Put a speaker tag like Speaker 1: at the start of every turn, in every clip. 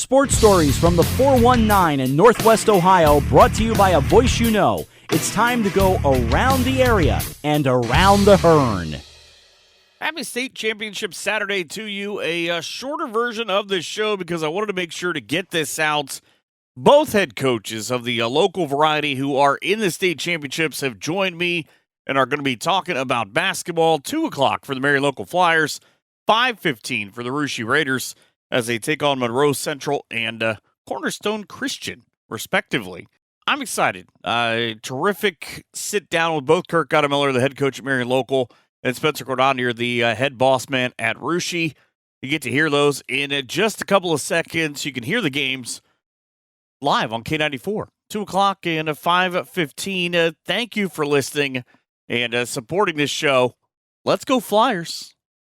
Speaker 1: Sports stories from the 419 in Northwest Ohio, brought to you by a voice you know. It's time to go around the area and around the Hearn.
Speaker 2: Happy State Championship Saturday to you. A shorter version of this show because I wanted to make sure to get this out. Both head coaches of the local variety who are in the state championships have joined me and are going to be talking about basketball. 2 o'clock for the Marion Local Flyers, 5:15 for the Russia Raiders as they take on Monroe Central and Cornerstone Christian, respectively. I'm excited. Terrific sit down with both Kurt Goettemoeller, the head coach at Marion Local, and Spencer Cordonnier, the head boss man at Russia. You get to hear those in just a couple of seconds. You can hear the games live on K94, 2 o'clock and 5:15. Thank you for listening and supporting this show. Let's go Flyers.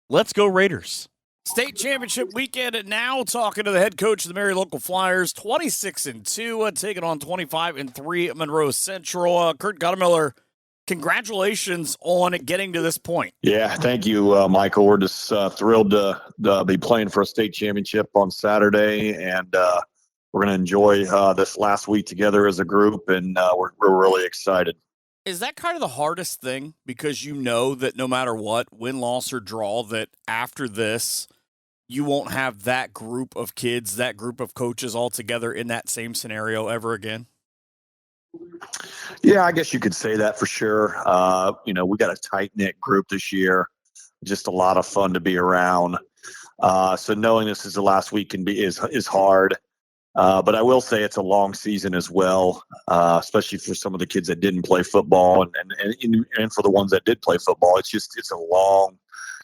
Speaker 2: Let's go Raiders. State championship weekend now, talking to the head coach of the Marion Local Flyers, 26-2, taking on 25-3 at Monroe Central. Kurt Goettemoeller, congratulations on getting to this point.
Speaker 3: Yeah, thank you, Michael. We're just thrilled to be playing for a state championship on Saturday, and we're going to enjoy this last week together as a group, and we're really excited.
Speaker 2: Is that kind of the hardest thing? Because you know that no matter what, win, loss, or draw, that after this, you won't have that group of kids, that group of coaches all together in that same scenario ever again?
Speaker 3: Yeah, I guess you could say that for sure. We got a tight-knit group this year. Just a lot of fun to be around. So knowing this is the last week is hard. But I will say it's a long season as well, especially for some of the kids that didn't play football and for the ones that did play football. It's a long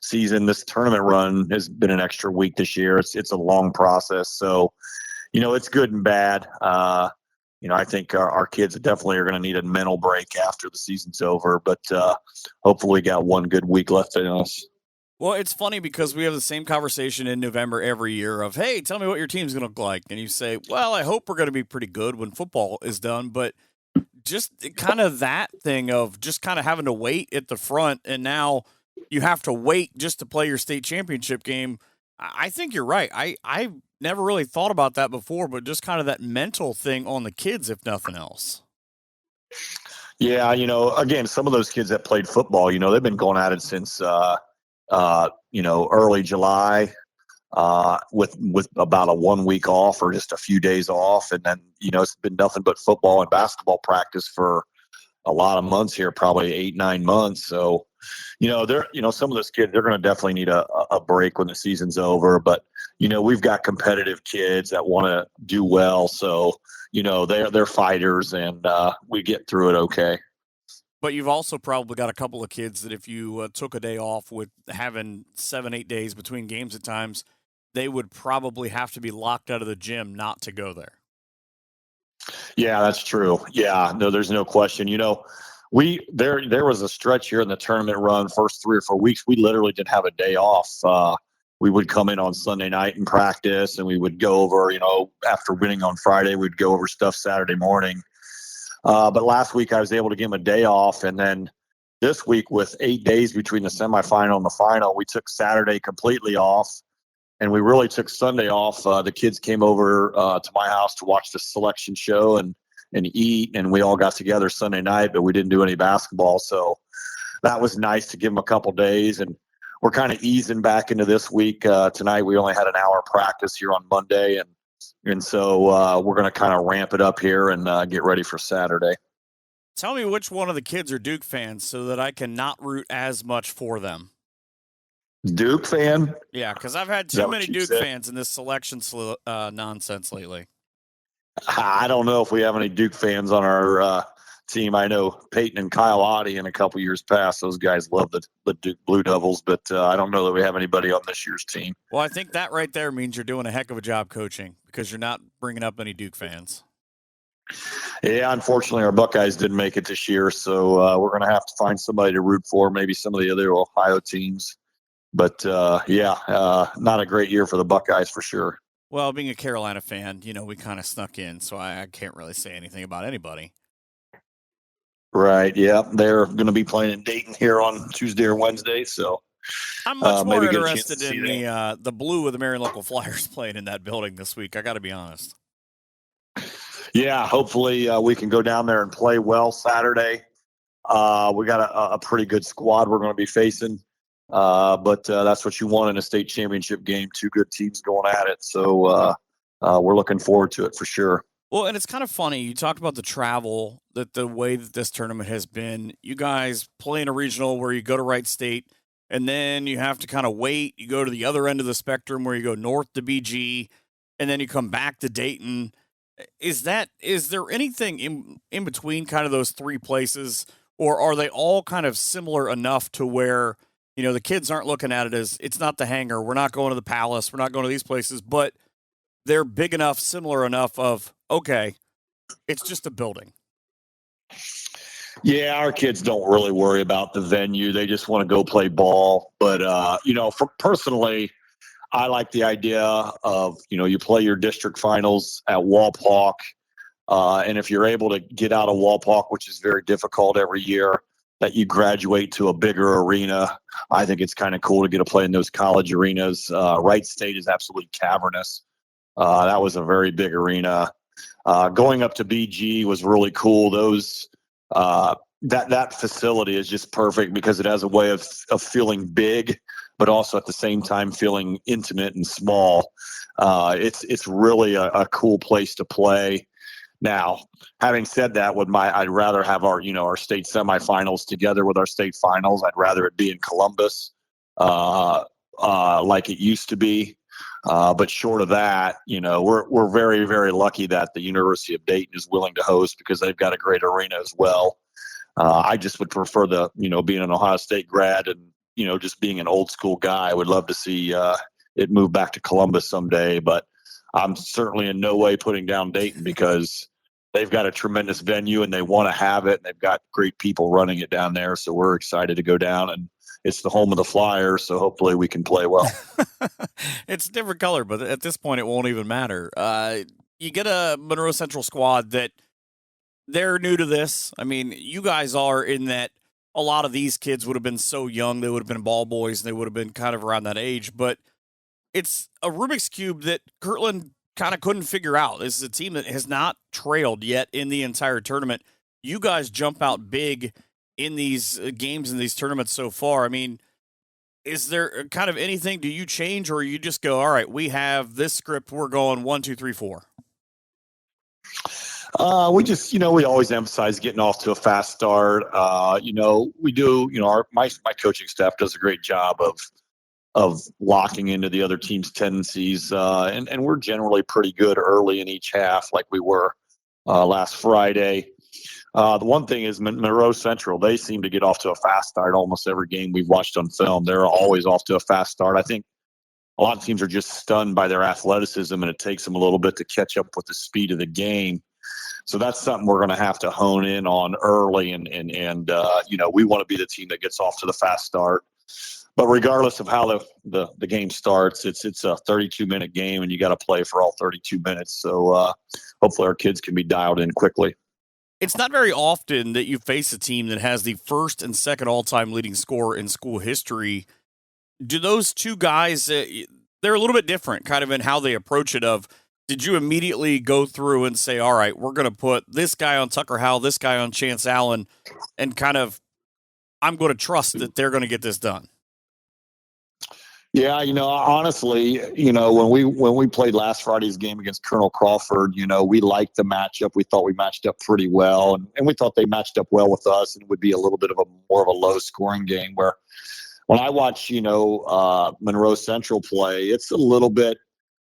Speaker 3: season. This tournament run has been an extra week this year. It's a long process. So, it's good and bad. I think our kids definitely are going to need a mental break after the season's over, but hopefully we got one good week left in us.
Speaker 2: Well, it's funny because we have the same conversation in November every year of, hey, tell me what your team's going to look like. And you say, well, I hope we're going to be pretty good when football is done. But just kind of that thing of just kind of having to wait at the front, and now you have to wait just to play your state championship game. I think you're right. I never really thought about that before, but just kind of that mental thing on the kids, if nothing else.
Speaker 3: Yeah, again, some of those kids that played football, they've been going at it since early July, with about a 1 week off or just a few days off. And then, it's been nothing but football and basketball practice for a lot of months here, probably 8-9 months. So, some of those kids, they're going to definitely need a break when the season's over. But, we've got competitive kids that want to do well. So, they're fighters, and we get through it okay.
Speaker 2: But you've also probably got a couple of kids that if you took a day off with having 7-8 days between games at times, they would probably have to be locked out of the gym not to go there.
Speaker 3: Yeah, that's true. Yeah, no, there's no question. There was a stretch here in the tournament run, first 3 or 4 weeks, we literally didn't have a day off. We would come in on Sunday night and practice, and we would go over, after winning on Friday, we'd go over stuff Saturday morning. But last week I was able to give him a day off. And then this week, with 8 days between the semifinal and the final, we took Saturday completely off, and we really took Sunday off. The kids came over to my house to watch the selection show and eat, and we all got together Sunday night, but we didn't do any basketball. So that was nice to give them a couple days, and we're kind of easing back into this week. Tonight we only had an hour practice here on Monday, and so we're going to kind of ramp it up here and get ready for Saturday.
Speaker 2: Tell me which one of the kids are Duke fans so that I can not root as much for them.
Speaker 3: Duke fan?
Speaker 2: Yeah, because I've had too many Duke fans in this selection nonsense lately.
Speaker 3: I don't know if we have any Duke fans on our team. I know Peyton and Kyle Oddie in a couple years past. Those guys love the Duke Blue Devils, but I don't know that we have anybody on this year's team.
Speaker 2: Well, I think that right there means you're doing a heck of a job coaching because you're not bringing up any Duke fans.
Speaker 3: Yeah, unfortunately, our Buckeyes didn't make it this year, so we're going to have to find somebody to root for, maybe some of the other Ohio teams. But, not a great year for the Buckeyes for sure.
Speaker 2: Well, being a Carolina fan, we kind of snuck in, so I can't really say anything about anybody.
Speaker 3: Right, yeah. They're going to be playing in Dayton here on Tuesday or Wednesday, so
Speaker 2: I'm much more
Speaker 3: maybe get a chance to
Speaker 2: interested
Speaker 3: see
Speaker 2: in
Speaker 3: that.
Speaker 2: the blue of the Marion Local Flyers playing in that building this week. I got to be honest.
Speaker 3: Yeah, hopefully we can go down there and play well Saturday. We got a pretty good squad we're going to be facing, but that's what you want in a state championship game. Two good teams going at it, so we're looking forward to it for sure.
Speaker 2: Well, and it's kind of funny. You talked about the travel, that the way that this tournament has been. You guys play in a regional where you go to Wright State, and then you have to kind of wait. You go to the other end of the spectrum where you go north to BG, and then you come back to Dayton. Is there anything in between kind of those three places, or are they all kind of similar enough to where, the kids aren't looking at it as it's not the hangar, we're not going to the Palace, we're not going to these places, but they're big enough, similar enough of, okay, it's just a building.
Speaker 3: Yeah, our kids don't really worry about the venue. They just want to go play ball. But, personally, I like the idea of, you play your district finals at Walpock. And if you're able to get out of Walpock, which is very difficult every year, that you graduate to a bigger arena. I think it's kind of cool to get to play in those college arenas. Wright State is absolutely cavernous. That was a very big arena. Going up to BG was really cool. That facility is just perfect because it has a way of feeling big, but also at the same time feeling intimate and small. It's really a cool place to play. Now, having said that, I'd rather have our state semifinals together with our state finals. I'd rather it be in Columbus, like it used to be. But short of that, we're very, very lucky that the University of Dayton is willing to host because they've got a great arena as well. I just would prefer being an Ohio State grad and, just being an old school guy. I would love to see it move back to Columbus someday, but I'm certainly in no way putting down Dayton because they've got a tremendous venue and they want to have it. And they've got great people running it down there. So we're excited to go down, and it's the home of the Flyers. So hopefully we can play well.
Speaker 2: It's a different color, but at this point it won't even matter. You get a Monroe Central squad that they're new to this. I mean, you guys are in that a lot of these kids would have been so young, they would have been ball boys, and they would have been kind of around that age. But it's a Rubik's Cube that Kirtland kind of couldn't figure out. This is a team that has not trailed yet in the entire tournament. You guys jump out big in these games, in these tournaments so far. I mean, is there kind of anything, do you change, or you just go, all right, we have this script, we're going 1, 2, 3, 4?
Speaker 3: We just, we always emphasize getting off to a fast start. We do, my coaching staff does a great job of locking into the other team's tendencies. And we're generally pretty good early in each half, like we were last Friday. The one thing is Monroe Central, they seem to get off to a fast start almost every game we've watched on film. They're always off to a fast start. I think a lot of teams are just stunned by their athleticism, and it takes them a little bit to catch up with the speed of the game. So that's something we're going to have to hone in on early, and we want to be the team that gets off to the fast start. But regardless of how the game starts, it's a 32-minute game, and you got to play for all 32 minutes. So hopefully our kids can be dialed in quickly.
Speaker 2: It's not very often that you face a team that has the first and second all-time leading scorer in school history. Do those two guys, they're a little bit different kind of in how they approach it of, did you immediately go through and say, all right, we're going to put this guy on Tucker Howell, this guy on Chance Allen, and kind of, I'm going to trust that they're going to get this done?
Speaker 3: Yeah, honestly, when we played last Friday's game against Colonel Crawford, we liked the matchup. We thought we matched up pretty well, and we thought they matched up well with us, and it would be a little bit of more of a low scoring game. Where when I watch, Monroe Central play, it's a little bit.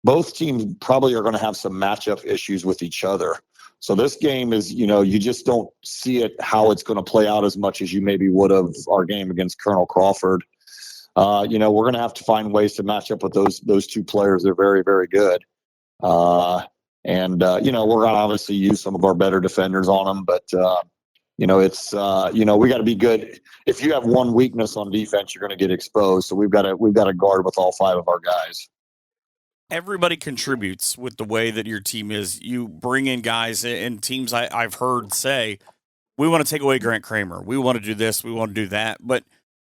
Speaker 3: Both teams probably are going to have some matchup issues with each other. So this game is, you just don't see it how it's going to play out as much as you maybe would have our game against Colonel Crawford. We're going to have to find ways to match up with those two players. They're very, very good. We're going to obviously use some of our better defenders on them, but we got to be good. If you have one weakness on defense, you're going to get exposed. So we've got to guard with all five of our guys.
Speaker 2: Everybody contributes with the way that your team is. You bring in guys and teams I've heard say, we want to take away Grant Kramer. We want to do this. We want to do that. But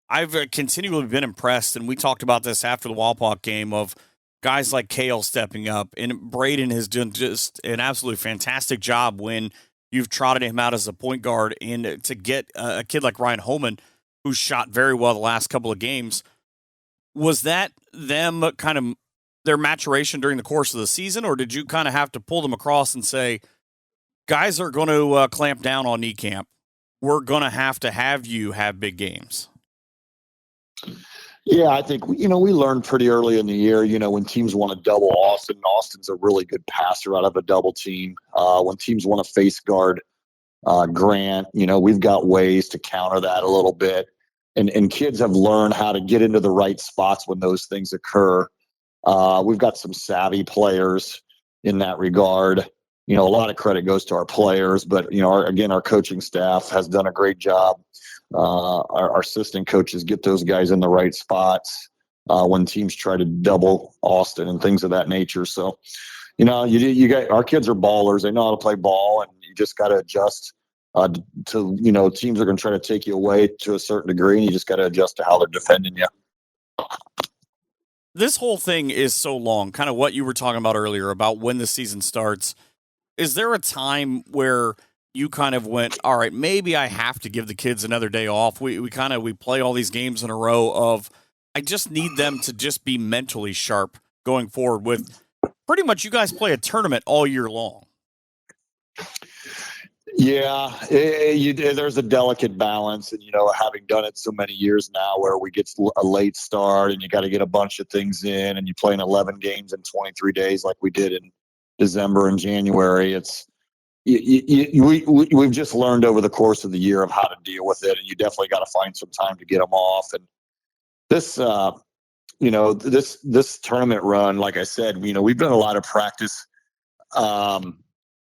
Speaker 2: I've continually been impressed, and we talked about this after the Walpock game, of guys like Kale stepping up, and Braden has done just an absolutely fantastic job when you've trotted him out as a point guard, and to get a kid like Ryan Holman, who's shot very well the last couple of games. Was that them kind of their maturation during the course of the season, or did you kind of have to pull them across and say, guys are going to clamp down on knee camp? We're going to have you have big games.
Speaker 3: Yeah, I think, we learned pretty early in the year, when teams want to double Austin's a really good passer out of a double team. When teams want to face guard Grant, we've got ways to counter that a little bit. And kids have learned how to get into the right spots when those things occur. We've got some savvy players in that regard. A lot of credit goes to our players, but, our coaching staff has done a great job. Our assistant coaches get those guys in the right spots when teams try to double Austin and things of that nature. So, you got, our kids are ballers. They know how to play ball, and you just got to adjust to, teams are going to try to take you away to a certain degree, and you just got to adjust to how they're defending you.
Speaker 2: This whole thing is so long, kind of what you were talking about earlier about when the season starts. Is there a time where you kind of went, all right, maybe I have to give the kids another day off? We play all these games in a row of, I just need them to just be mentally sharp going forward with pretty much you guys play a tournament all year long.
Speaker 3: Yeah, there's a delicate balance, and having done it so many years now, where we get a late start, and you got to get a bunch of things in, and you play in 11 games in 23 days, like we did in December and January. It's we've just learned over the course of the year of how to deal with it, and you definitely got to find some time to get them off. And this, this tournament run, like I said, we've done a lot of practice.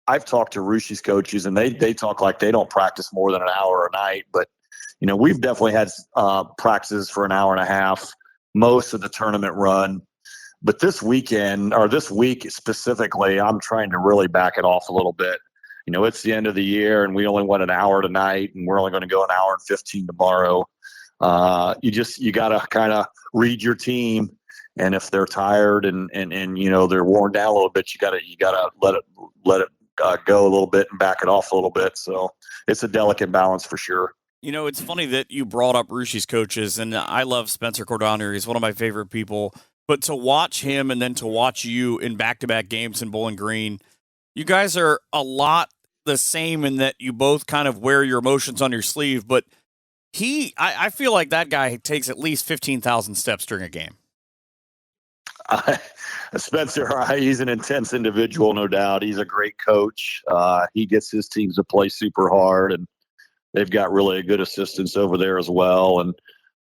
Speaker 3: I've talked to Rushi's coaches, and they talk like they don't practice more than an hour a night. But, we've definitely had practices for an hour and a half most of the tournament run. But this week specifically, I'm trying to really back it off a little bit. It's the end of the year, and we only went an hour tonight, and we're only going to go an hour and 15 tomorrow. You got to kind of read your team. And if they're tired and they're worn down a little bit, you gotta let it go a little bit and back it off a little bit. So it's a delicate balance for sure.
Speaker 2: It's funny that you brought up Rushi's coaches, and I love Spencer Cordonnier. He's one of my favorite people. But to watch him and then to watch you in back-to-back games in Bowling Green, you guys are a lot the same in that you both kind of wear your emotions on your sleeve. But I feel like that guy takes at least 15,000 steps during a game.
Speaker 3: Spencer, he's an intense individual, no doubt. He's a great coach. He gets his teams to play super hard, and they've got really good assistants over there as well. And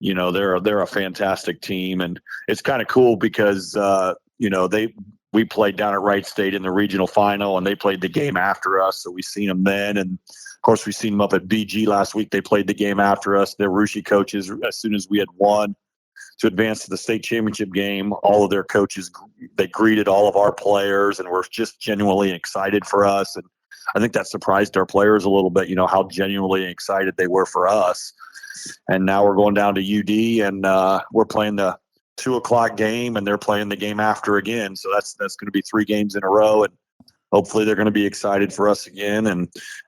Speaker 3: they're a fantastic team, and it's kind of cool because we played down at Wright State in the regional final, and they played the game after us, so we seen them then. And of course, we seen them up at BG last week. They played the game after us. They're Rushi coaches. As soon as we had won to advance to the state championship game, all of their coaches, they greeted all of our players and were just genuinely excited for us. And I think that surprised our players a little bit, how genuinely excited they were for us. And now we're going down to UD, and we're playing the 2:00 game, and they're playing the game after again. So that's going to be 3 games in a row, and hopefully they're going to be excited for us again.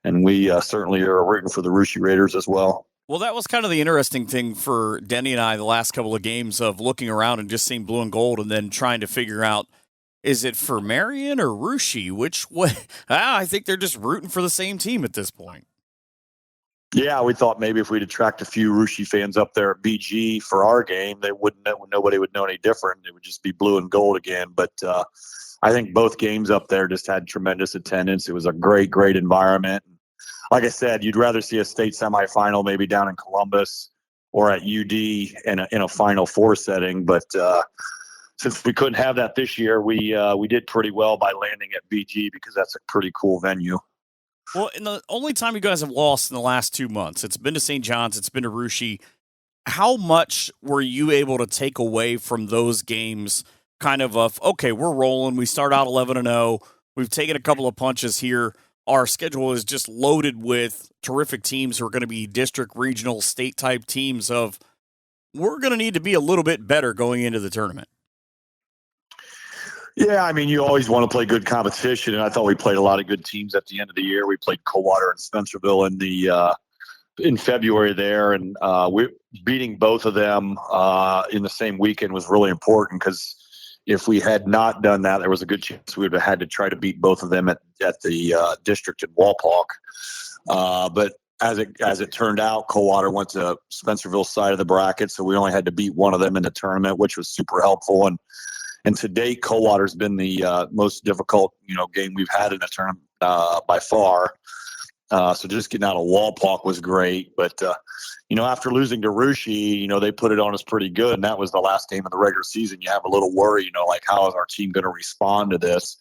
Speaker 3: And we certainly are rooting for the Rushi Raiders as well.
Speaker 2: Well, that was kind of the interesting thing for Denny and I the last couple of games, of looking around and just seeing blue and gold and then trying to figure out, is it for Marion or Rushi? Which way? I think they're just rooting for the same team at this point.
Speaker 3: Yeah, we thought maybe if we'd attract a few Rushi fans up there at BG for our game, nobody would know any different. It would just be blue and gold again. But I think both games up there just had tremendous attendance. It was a great, great environment. Like I said, you'd rather see a state semifinal maybe down in Columbus or at UD in a Final Four setting. But since we couldn't have that this year, we did pretty well by landing at BG because that's a pretty cool venue.
Speaker 2: Well, and the only time you guys have lost in the last 2 months, it's been to St. John's, it's been to Rushi. How much were you able to take away from those games, kind of okay, we're rolling, we start out 11-0, we've taken a couple of punches here, our schedule is just loaded with terrific teams who are going to be district, regional, state-type teams of, we're going to need to be a little bit better going into the tournament.
Speaker 3: Yeah, I mean, you always want to play good competition, and I thought we played a lot of good teams at the end of the year. We played Coldwater and Spencerville in February there, and we beating both of them in the same weekend was really important because if we had not done that, there was a good chance we would have had to try to beat both of them at the district in Walpock. But as it turned out, Coldwater went to Spencerville's side of the bracket, so we only had to beat one of them in the tournament, which was super helpful. And to date, Coldwater's been the most difficult game we've had in the tournament by far. So just getting out of Walpock was great. But, after losing to Russia, they put it on us pretty good. And that was the last game of the regular season. You have a little worry, like how is our team going to respond to this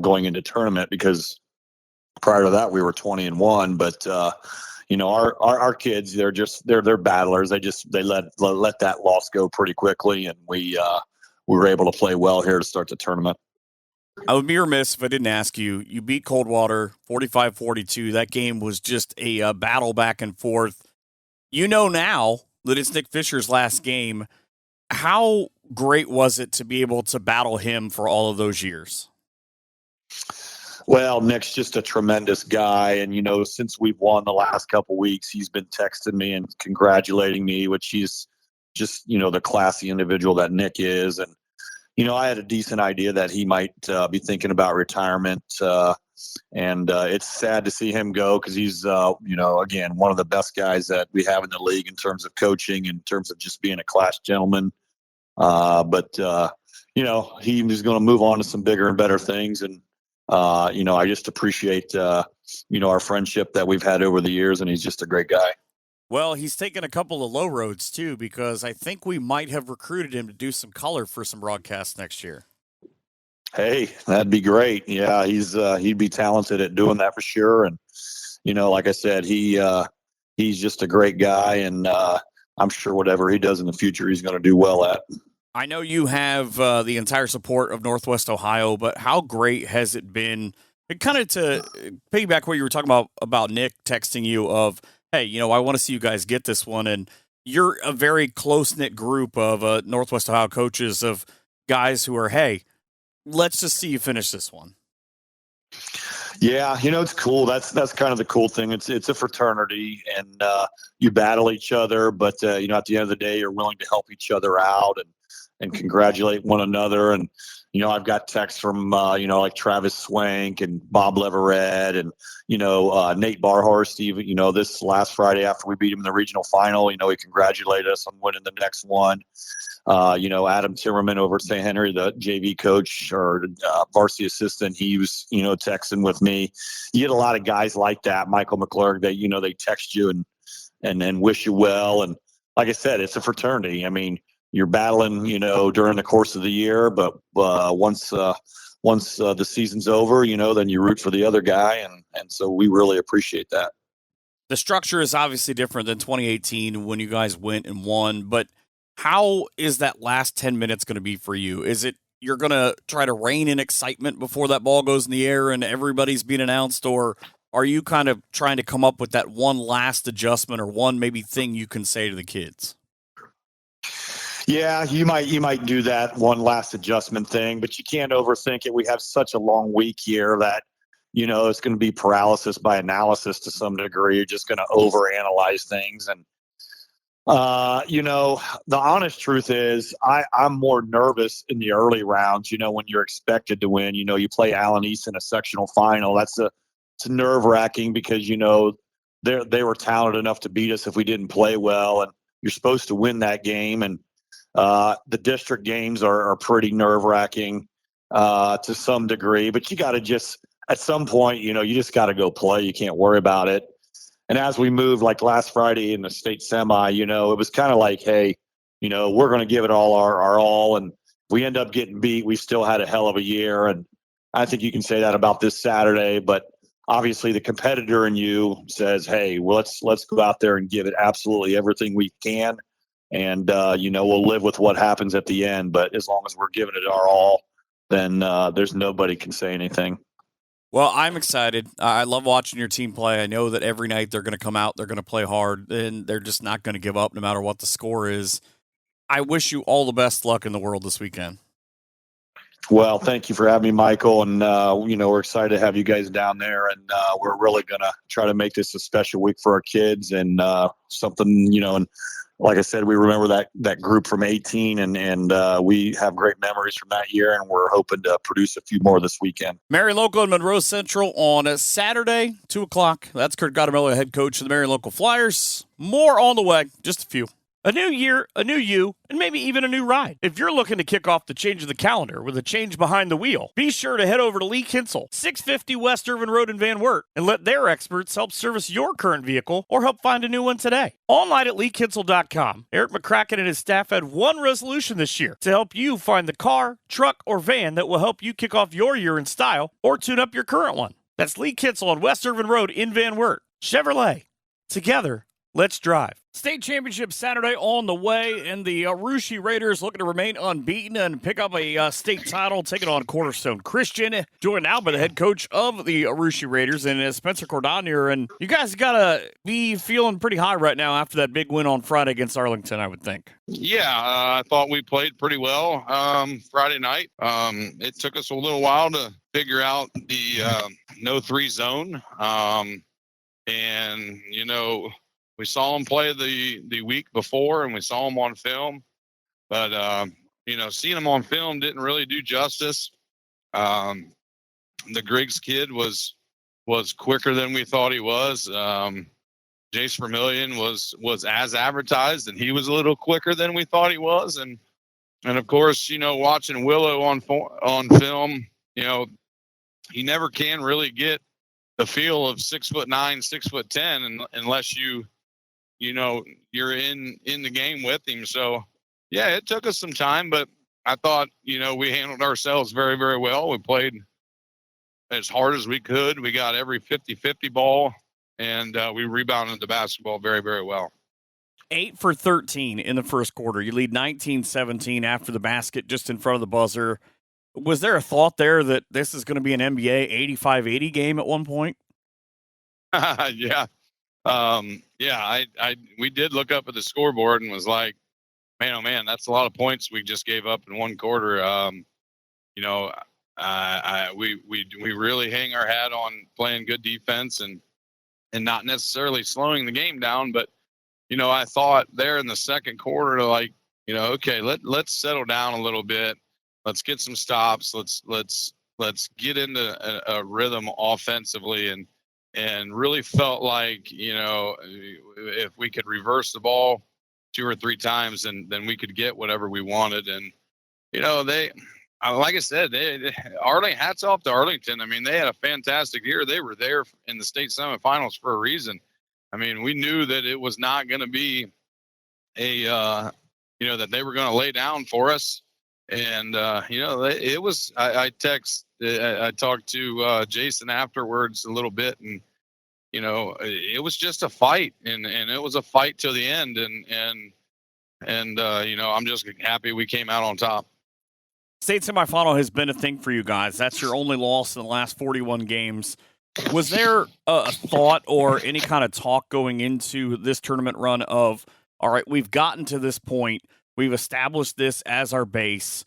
Speaker 3: going into tournament? Because prior to that, we were 20-1. But, our kids, they're battlers. They let that loss go pretty quickly. And we were able to play well here to start the tournament.
Speaker 2: I would be remiss if I didn't ask you. You beat Coldwater 45-42. That game was just a battle back and forth. You know now that it's Nick Fisher's last game. How great was it to be able to battle him for all of those years?
Speaker 3: Well, Nick's just a tremendous guy. And, since we've won the last couple weeks, he's been texting me and congratulating me, which he's just, the classy individual that Nick is. And, I had a decent idea that he might be thinking about retirement. And it's sad to see him go because he's, again, one of the best guys that we have in the league in terms of coaching, in terms of just being a class gentleman. But he's going to move on to some bigger and better things. And, I just appreciate, our friendship that we've had over the years. And he's just a great guy.
Speaker 2: Well, he's taken a couple of low roads, too, because I think we might have recruited him to do some color for some broadcasts next year.
Speaker 3: Hey, that'd be great. Yeah, he'd be talented at doing that for sure. And, like I said, he's just a great guy. And I'm sure whatever he does in the future, he's going to do well at.
Speaker 2: I know you have the entire support of Northwest Ohio, but how great has it been? And kind of to piggyback what you were talking about Nick texting you of, hey, I want to see you guys get this one. And you're a very close-knit group of Northwest Ohio coaches, of guys who are, hey, let's just see you finish this one.
Speaker 3: Yeah, it's cool. That's kind of the cool thing. It's a fraternity, and you battle each other, but at the end of the day, you're willing to help each other out and congratulate one another. And I've got texts from like Travis Swank and Bob Leverett and Nate Barhorst. Even this last Friday after we beat him in the regional final, he congratulated us on winning the next one. Adam Timmerman over at St. Henry, the JV coach or varsity assistant, he was, texting with me. You get a lot of guys like that, Michael McClurg, that, they text you and wish you well. And like I said, it's a fraternity. I mean, you're battling, during the course of the year, but once the season's over, then you root for the other guy. And so we really appreciate that.
Speaker 2: The structure is obviously different than 2018 when you guys went and won, but how is that last 10 minutes going to be for you? Is it you're going to try to rein in excitement before that ball goes in the air and everybody's being announced, or are you kind of trying to come up with that one last adjustment or one maybe thing you can say to the kids?
Speaker 3: Yeah, you might do that one last adjustment thing, but you can't overthink it. We have such a long week here that, it's going to be paralysis by analysis to some degree. You're just going to overanalyze things. And, the honest truth is I'm more nervous in the early rounds, when you're expected to win. You play Allen East in a sectional final. It's nerve-wracking because, they were talented enough to beat us if we didn't play well. And you're supposed to win that game. And the district games are pretty nerve-wracking to some degree, but you got to just, at some point, you just got to go play. You can't worry about it. And as we moved, like last Friday in the state semi, it was kind of like, hey, we're going to give it all our all. And if we end up getting beat, we still had a hell of a year. And I think you can say that about this Saturday, but obviously the competitor in you says, hey, well, let's go out there and give it absolutely everything we can. And, we'll live with what happens at the end. But as long as we're giving it our all, then there's nobody can say anything.
Speaker 2: Well, I'm excited. I love watching your team play. I know that every night they're going to come out, they're going to play hard, and they're just not going to give up no matter what the score is. I wish you all the best luck in the world this weekend.
Speaker 3: Well, thank you for having me, Michael. And, we're excited to have you guys down there. And we're really going to try to make this a special week for our kids and something, and like I said, we remember that group from 18 and we have great memories from that year. And we're hoping to produce a few more this weekend.
Speaker 2: Marion Local and Monroe Central on a Saturday, 2 o'clock. That's Kurt Goettemoeller, head coach of the Marion Local Flyers. More on the way, just a few. A new year, a new you, and maybe even a new ride. If you're looking to kick off the change of the calendar with a change behind the wheel, be sure to head over to Lee Kinsel, 650 West Irvin Road in Van Wert, and let their experts help service your current vehicle or help find a new one today. Online at leekinsel.com, Eric McCracken and his staff had one resolution this year to help you find the car, truck, or van that will help you kick off your year in style or tune up your current one. That's Lee Kinsel on West Irvin Road in Van Wert. Chevrolet. Together, let's drive. State championship Saturday on the way, and the Arooshie Raiders looking to remain unbeaten and pick up a state title, taking on Cornerstone Christian. Joined now by the head coach of the Arooshie Raiders, and Spencer Cordonnier. And you guys got to be feeling pretty high right now after that big win on Friday against Arlington, I would think.
Speaker 4: Yeah, I thought we played pretty well Friday night. It took us a little while to figure out the no-3 zone. And, we saw them play the week before, and we saw them on film. But, seeing them on film didn't really do justice. The Griggs kid was quicker than we thought he was. Jace Vermillion was as advertised, and he was a little quicker than we thought he was. And of course, watching Willow on film, he never can really get the feel of 6'9", 6'10", unless you're in the game with him. So yeah, it took us some time, but I thought, we handled ourselves very, very well. We played as hard as we could. We got every 50-50 ball, and we rebounded the basketball very, very well.
Speaker 2: 8 for 13 in the first quarter. You lead 19-17 after the basket, just in front of the buzzer. Was there a thought there that this is going to be an NBA 85-80 game at one point?
Speaker 4: Yeah. We did look up at the scoreboard and was like, man, oh man, that's a lot of points we just gave up in one quarter. We really hang our hat on playing good defense and not necessarily slowing the game down. But, I thought there in the second quarter, okay, let's settle down a little bit. Let's get some stops. Let's get into a rhythm offensively and really felt like, if we could reverse the ball 2 or 3 times, then we could get whatever we wanted. And, like I said, hats off to Arlington. I mean, they had a fantastic year. They were there in the state semifinals for a reason. I mean, we knew that it was not going to be that they were going to lay down for us. And, it was, I talked to Jason afterwards a little bit, and, it was just a fight, and it was a fight till the end. And I'm just happy we came out on top.
Speaker 2: State semifinal has been a thing for you guys. That's your only loss in the last 41 games. Was there a thought or any kind of talk going into this tournament run of, all right, we've gotten to this point, we've established this as our base,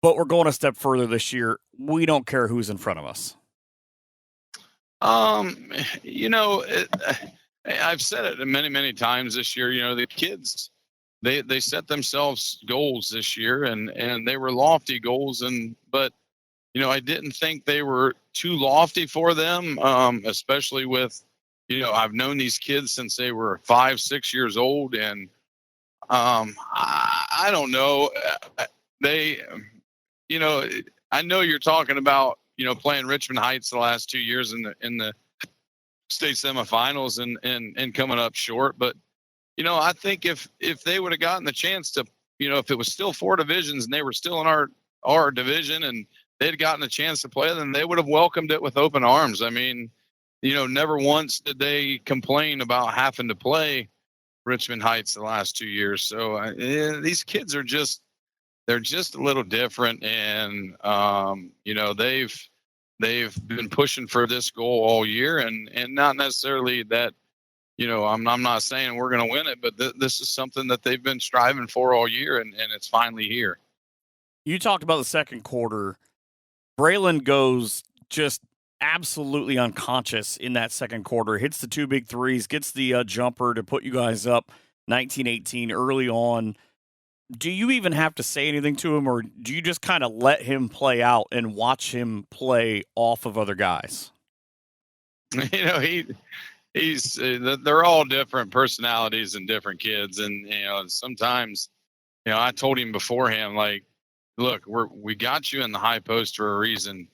Speaker 2: but we're going a step further this year. We don't care who's in front of us.
Speaker 4: I've said it many, many times this year. The kids, they set themselves goals this year, and they were lofty goals, but I didn't think they were too lofty for them, especially with, I've known these kids since they were 5, 6 years old, and I don't know. I know you're talking about, playing Richmond Heights the last 2 years in the state semifinals and coming up short. But, I think if they would have gotten the chance to, if it was still 4 divisions and they were still in our division and they'd gotten a chance to play, then they would have welcomed it with open arms. I mean, never once did they complain about having to play Richmond Heights the last 2 years. So these kids are they're just a little different, and they've been pushing for this goal all year, and not necessarily that I'm not saying we're going to win it, but this is something that they've been striving for all year, and it's finally here.
Speaker 2: You talked about the second quarter. Braylon goes just absolutely unconscious in that second quarter, hits the 2 big threes, gets the jumper to put you guys up 19-18 early on. Do you even have to say anything to him, or do you just kind of let him play out and watch him play off of other guys?
Speaker 4: They're all different personalities and different kids. And, sometimes, I told him beforehand, like, look, we got you in the high post for a reason.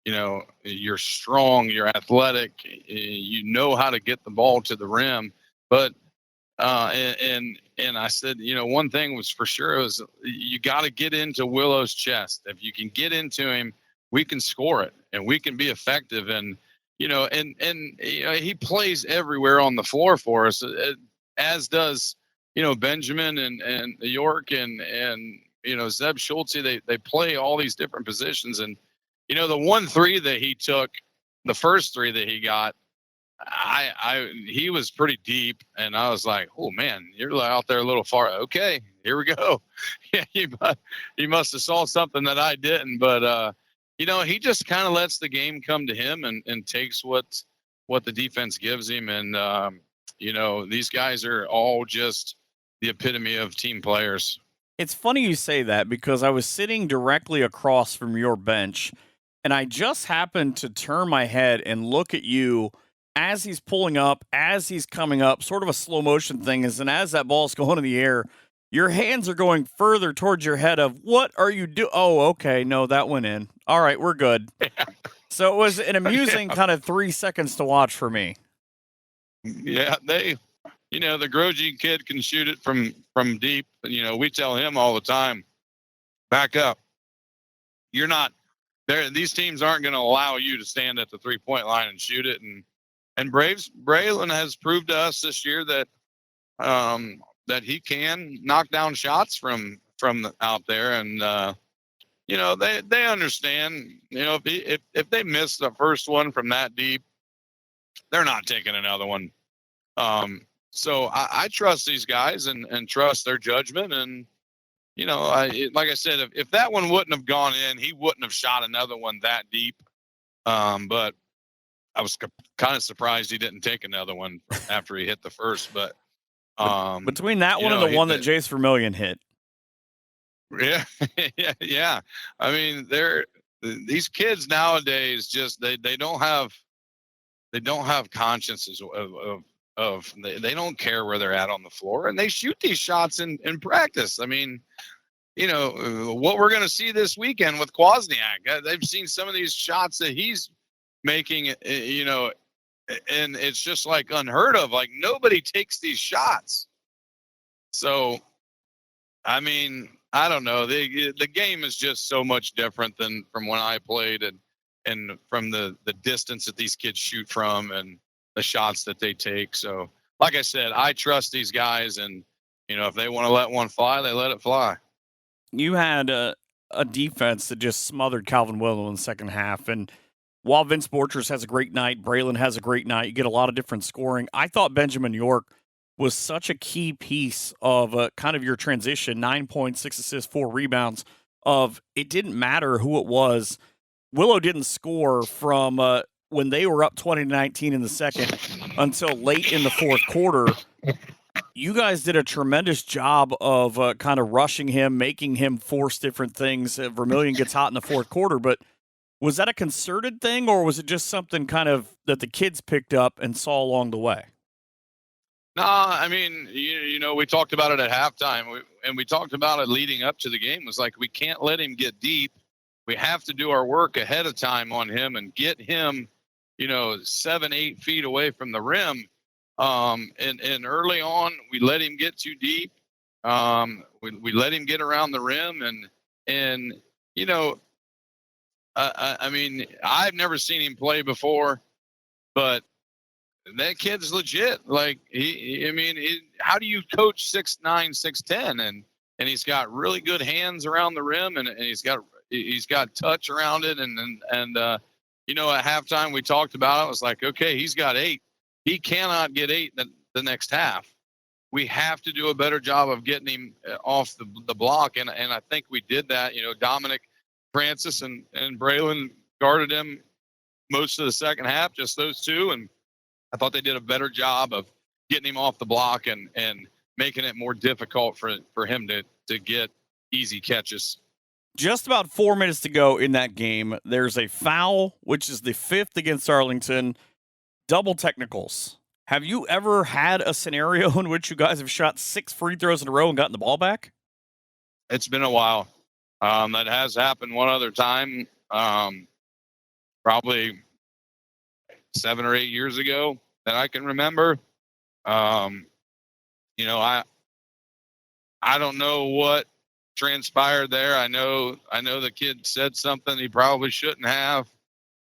Speaker 4: You're strong, you're athletic, you know how to get the ball to the rim. But, and I said, one thing was for sure was you got to get into Willow's chest. If you can get into him, we can score it and we can be effective. And, he plays everywhere on the floor for us, as does, Benjamin and York and Zeb Schultze. They play all these different positions. And, the 1-3 that he took, the first 3 that he got, he was pretty deep, and I was like, oh man, you're out there a little far. Okay, here we go. Yeah, he must have saw something that I didn't, but he just kind of lets the game come to him and takes what the defense gives him. And, these guys are all just the epitome of team players.
Speaker 2: It's funny you say that, because I was sitting directly across from your bench, and I just happened to turn my head and look at you as he's pulling up, as he's coming up, sort of a slow motion thing. And as that ball's going in the air, your hands are going further towards your head of, what are you doing? Oh, okay. No, that went in. All right, we're good. So it was an amusing kind of 3 seconds to watch for me.
Speaker 4: Yeah, the Grogi kid can shoot it from deep. We tell him all the time, back up. You're not there. These teams aren't going to allow you to stand at the 3-point line and shoot it. And Braylon has proved to us this year that that he can knock down shots from out there. And they understand. If they miss the first one from that deep, they're not taking another one. So I trust these guys and trust their judgment. And like I said, if that one wouldn't have gone in, he wouldn't have shot another one that deep. But I was kind of surprised he didn't take another one after he hit the first. But
Speaker 2: between that one and the one that Jace Vermillion hit.
Speaker 4: Yeah. Yeah. I mean, these kids nowadays just, they don't have consciences of they don't care where they're at on the floor, and they shoot these shots in practice. I mean, what we're going to see this weekend with Kwasniak, they've seen some of these shots that he's making, and it's just like unheard of. Like, nobody takes these shots. So, I mean, I don't know. The game is just so much different than from when I played, and from the distance that these kids shoot from and the shots that they take. So, like I said, I trust these guys, and, if they want to let one fly, they let it fly.
Speaker 2: You had a defense that just smothered Calvin Willow in the second half. And while Vince Borchers has a great night, Braylon has a great night, you get a lot of different scoring. I thought Benjamin York was such a key piece of kind of your transition, 9 points, 6 assists, 4 rebounds, of it didn't matter who it was. Willow didn't score from when they were up 20-19 in the second until late in the fourth quarter. You guys did a tremendous job of kind of rushing him, making him force different things. Vermillion gets hot in the fourth quarter, but was that a concerted thing, or was it just something kind of that the kids picked up and saw along the way?
Speaker 4: No, I mean, we talked about it at halftime, and we talked about it leading up to the game. It was like, we can't let him get deep. We have to do our work ahead of time on him and get him, 7-8 feet away from the rim. And early on, we let him get too deep. We let him get around the rim, and I mean, I've never seen him play before, but that kid's legit. Like, how do you coach 6'9", 6'10", and he's got really good hands around the rim, and he's got touch around it, and at halftime we talked about it. It was like, okay, he's got 8. He cannot get 8 the next half. We have to do a better job of getting him off the block. And I think we did that. Dominic Francis and Braylon guarded him most of the second half, just those two. And I thought they did a better job of getting him off the block and making it more difficult for him to get easy catches.
Speaker 2: Just about 4 minutes to go in that game. There's a foul, which is the 5th against Arlington. Double technicals. Have you ever had a scenario in which you guys have shot 6 free throws in a row and gotten the ball back?
Speaker 4: It's been a while. That has happened one other time, probably 7 or 8 years ago that I can remember. I don't know what transpired there. I know the kid said something he probably shouldn't have.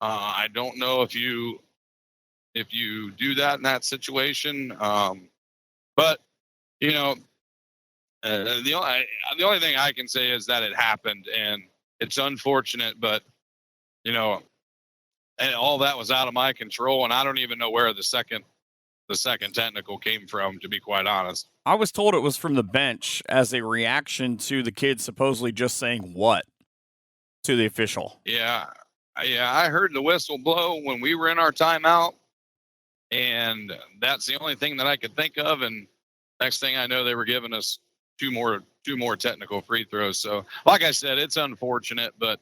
Speaker 4: I don't know if you do that in that situation. But the only thing I can say is that it happened and it's unfortunate, but and all that was out of my control, and I don't even know where the second technical came from, to be quite honest.
Speaker 2: I was told it was from the bench as a reaction to the kid supposedly just saying what to the official.
Speaker 4: Yeah, I heard the whistle blow when we were in our timeout, and that's the only thing that I could think of. And next thing I know, they were giving us two more technical free throws. So, like I said, it's unfortunate, but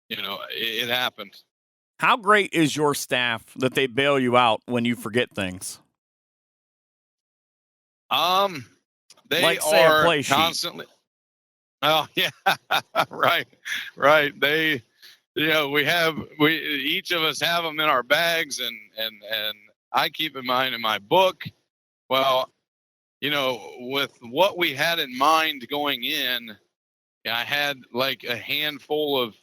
Speaker 4: it happened.
Speaker 2: How great is your staff that they bail you out when you forget things?
Speaker 4: They
Speaker 2: like, say,
Speaker 4: are
Speaker 2: a play
Speaker 4: constantly. Oh yeah, right. They, each of us have them in our bags, and I keep in mind in my book. Well, with what we had in mind going in, I had like a handful of,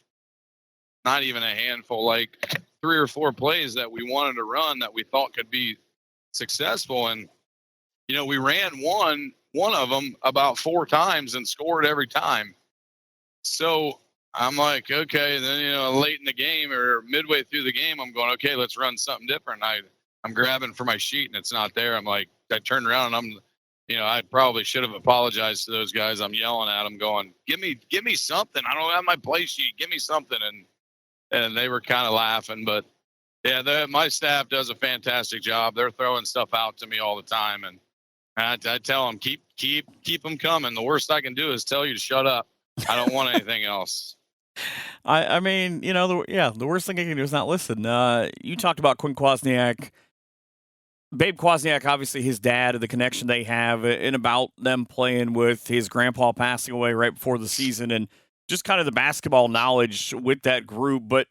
Speaker 4: not even a handful, like 3 or 4 plays that we wanted to run that we thought could be successful. And, we ran one of them about 4 times and scored every time. So I'm like, okay, then, late in the game or midway through the game, I'm going, okay, let's run something different. I'm grabbing for my sheet and it's not there. I'm like, I turned around and I probably should have apologized to those guys. I'm yelling at them going, give me something. I don't have my play sheet. Give me something. And they were kind of laughing, but yeah, my staff does a fantastic job. They're throwing stuff out to me all the time. And I tell them, keep them coming. The worst I can do is tell you to shut up. I don't want anything else.
Speaker 2: I mean, the worst thing I can do is not listen. You talked about Quinn Kwasniak. Babe Kwasniak, obviously his dad, and the connection they have, and about them playing with his grandpa passing away right before the season, and just kind of the basketball knowledge with that group. But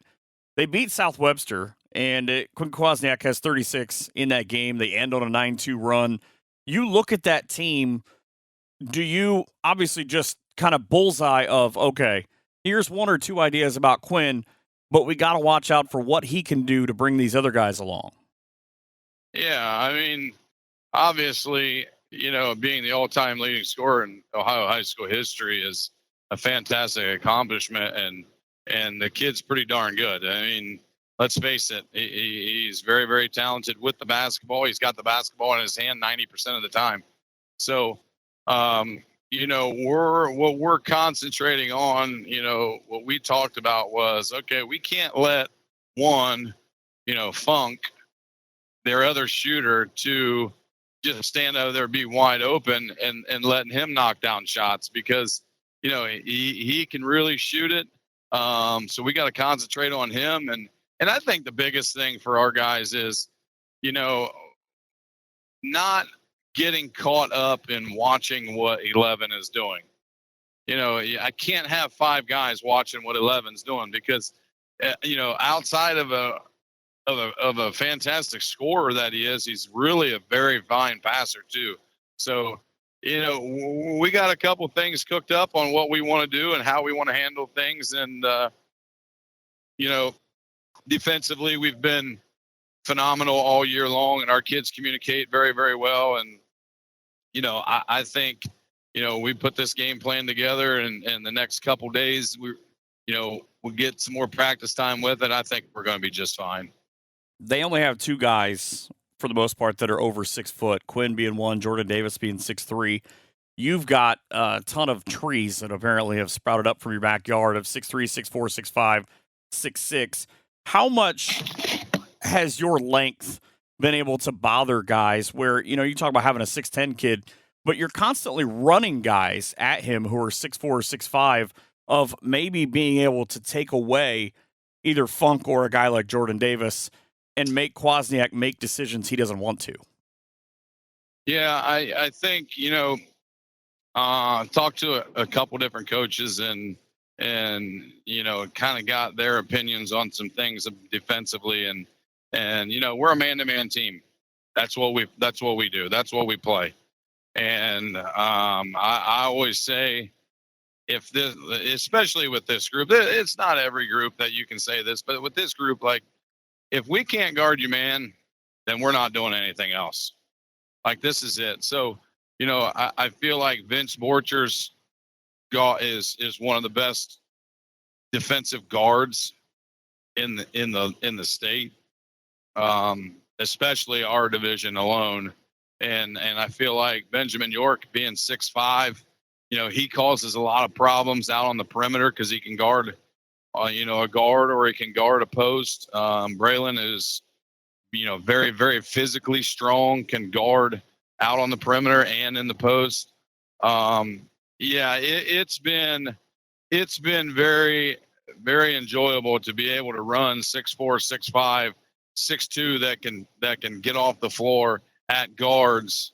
Speaker 2: they beat South Webster, and Quinn Kwasniak has 36 in that game. They end on a 9-2 run. You look at that team, do you obviously just kind of bullseye of, okay, here's 1 or 2 ideas about Quinn, but we got to watch out for what he can do to bring these other guys along?
Speaker 4: Yeah, I mean, obviously, being the all-time leading scorer in Ohio high school history is a fantastic accomplishment, and the kid's pretty darn good. I mean, let's face it, he's very, very talented with the basketball. He's got the basketball in his hand 90% of the time. So, what we're concentrating on, what we talked about was, okay, we can't let one, Funk, their other shooter, to just stand over there, be wide open and letting him knock down shots, because, he can really shoot it. So we got to concentrate on him. And I think the biggest thing for our guys is, not getting caught up in watching what 11 is doing. I can't have 5 guys watching what 11's doing, because, outside of a fantastic scorer that he is, he's really a very fine passer too. So, we got a couple things cooked up on what we want to do and how we want to handle things. And, defensively, we've been phenomenal all year long, and our kids communicate very, very well. And, I think, we put this game plan together, and the next couple days, we'll get some more practice time with it. I think we're going to be just fine.
Speaker 2: They only have 2 guys for the most part, that are over 6 foot. Quinn being one, Jordan Davis being 6'3". You've got a ton of trees that apparently have sprouted up from your backyard of 6'3", 6'4", 6'5", 6'6". How much has your length been able to bother guys where, you talk about having a 6'10" kid, but you're constantly running guys at him who are 6'4", or 6'5", of maybe being able to take away either Funk or a guy like Jordan Davis and make Kwasniak make decisions he doesn't want to?
Speaker 4: Yeah, I think, talked to a couple different coaches and kind of got their opinions on some things defensively, and we're a man-to-man team. That's what we do. That's what we play. And I always say, if this, especially with this group, it's not every group that you can say this, but with this group, like, if we can't guard you, man, then we're not doing anything else. Like, this is it. So, I feel like Vince Borchers is one of the best defensive guards in the state, especially our division alone. And I feel like Benjamin York, being 6'5", he causes a lot of problems out on the perimeter because he can guard, a guard, or he can guard a post. Braylon is, very, very physically strong, can guard out on the perimeter and in the post. It's been very, very enjoyable to be able to run 6'4", 6'5", 6'2" that can get off the floor at guards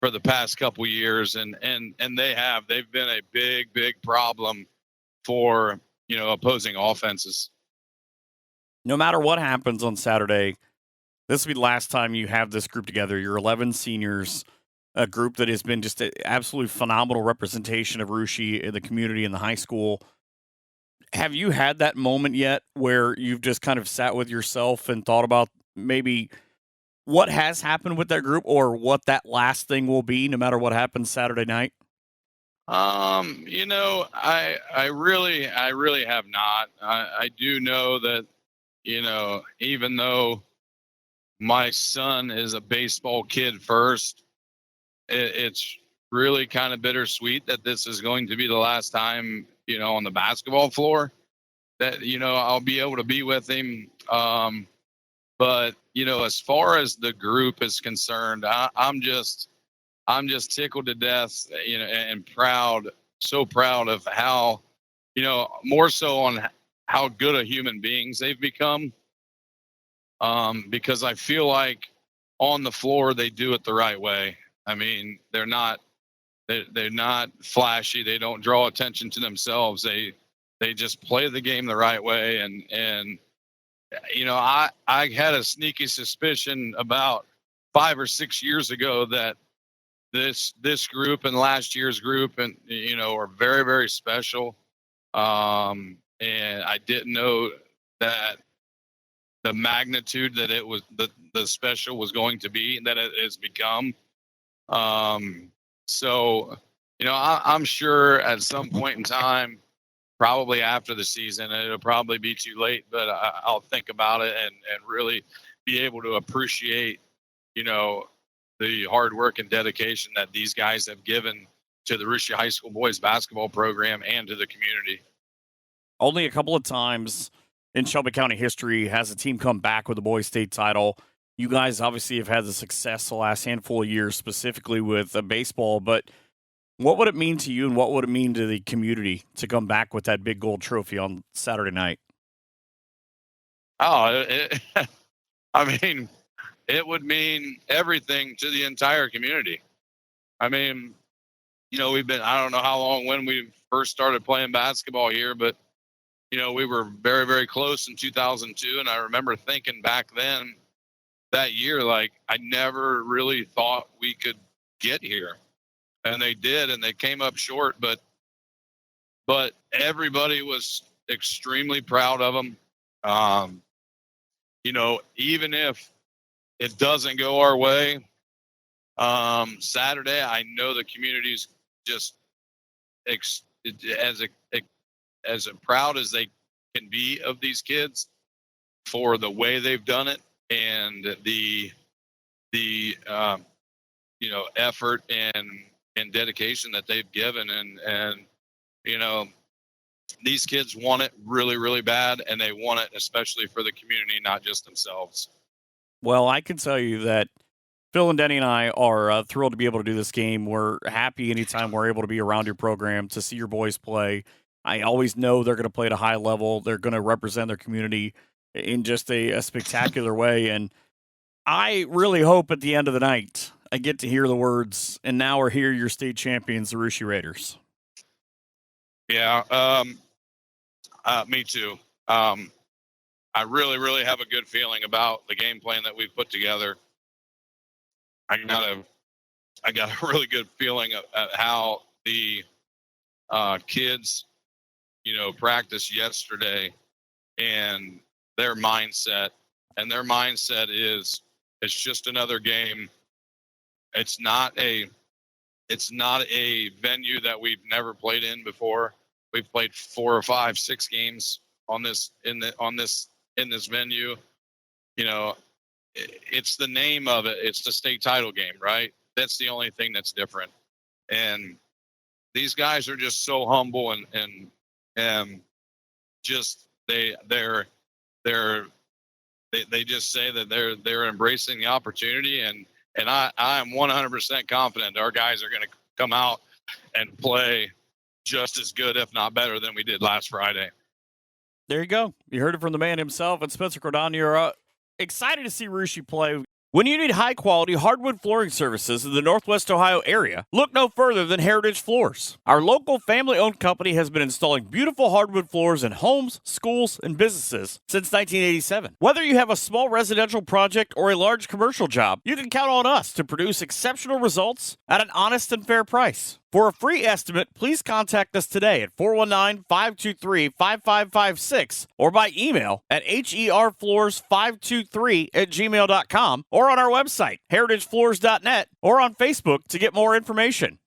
Speaker 4: for the past couple years, and they've been a big problem for opposing offenses.
Speaker 2: No matter what happens on Saturday, this will be the last time you have this group together. Your 11 seniors, a group that has been just an absolutely phenomenal representation of Russia in the community and the high school. Have you had that moment yet where you've just kind of sat with yourself and thought about maybe what has happened with that group, or what that last thing will be, no matter what happens Saturday night?
Speaker 4: I really have not. I do know that, even though my son is a baseball kid first, it's really kind of bittersweet that this is going to be the last time, on the basketball floor that, I'll be able to be with him. But, as far as the group is concerned, I'm just tickled to death, and proud, so proud of how, more so on how good of human beings they've become. Because I feel like on the floor, they do it the right way. I mean, they're not flashy. They don't draw attention to themselves. They just play the game the right way. And I had a sneaky suspicion about 5 or 6 years ago that this group and last year's group and are very, very special. And I didn't know that the magnitude that it was, the special was going to be, that it has become. So, I'm sure at some point in time, probably after the season, it'll probably be too late, but I'll think about it and really be able to appreciate, the hard work and dedication that these guys have given to the Russia High School boys basketball program and to the community.
Speaker 2: Only a couple of times in Shelby County history has a team come back with a boys state title. You guys obviously have had the success the last handful of years, specifically with baseball, but what would it mean to you, and what would it mean to the community to come back with that big gold trophy on Saturday night?
Speaker 4: I mean, it would mean everything to the entire community. I mean, we've been, I don't know how long, when we first started playing basketball here, but, we were very, very close in 2002. And I remember thinking back then, that year, like, I never really thought we could get here. And they did, and they came up short, but everybody was extremely proud of them. Even if it doesn't go our way, Saturday, I know the community's just as proud as they can be of these kids for the way they've done it and the the effort and dedication that they've given, and these kids want it really, really bad, and they want it especially for the community, not just themselves.
Speaker 2: Well, I can tell you that Phil and Denny and I are thrilled to be able to do this game. We're happy anytime we're able to be around your program to see your boys play. I always know they're going to play at a high level. They're going to represent their community in just a spectacular way. And I really hope at the end of the night I get to hear the words, "And now we're here, your state champions, the Russia Raiders."
Speaker 4: Yeah, me too. I really, really have a good feeling about the game plan that we've put together. I got a really good feeling at how the kids, practiced yesterday, and their mindset. And their mindset is, it's just another game. It's not a venue that we've never played in before. We've played 4 or 5, 6 games on this venue. It's the name of it. It's the state title game, right? That's the only thing that's different. And these guys are just so humble and just they just say that they're embracing the opportunity, and I am 100% confident our guys are going to come out and play just as good, if not better, than we did last Friday.
Speaker 2: There you go. You heard it from the man himself. And Spencer Cordonnier, excited to see Russia play. When you need high-quality hardwood flooring services in the Northwest Ohio area, look no further than Heritage Floors. Our local family-owned company has been installing beautiful hardwood floors in homes, schools, and businesses since 1987. Whether you have a small residential project or a large commercial job, you can count on us to produce exceptional results at an honest and fair price. For a free estimate, please contact us today at 419-523-5556 or by email at herfloors523@gmail.com or on our website, heritagefloors.net, or on Facebook to get more information.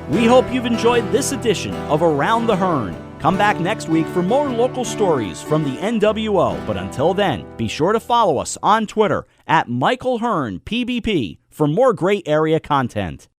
Speaker 1: We hope you've enjoyed this edition of Around the Hearn. Come back next week for more local stories from the NWO. But until then, be sure to follow us on Twitter at Michael Hearn PBP for more great area content.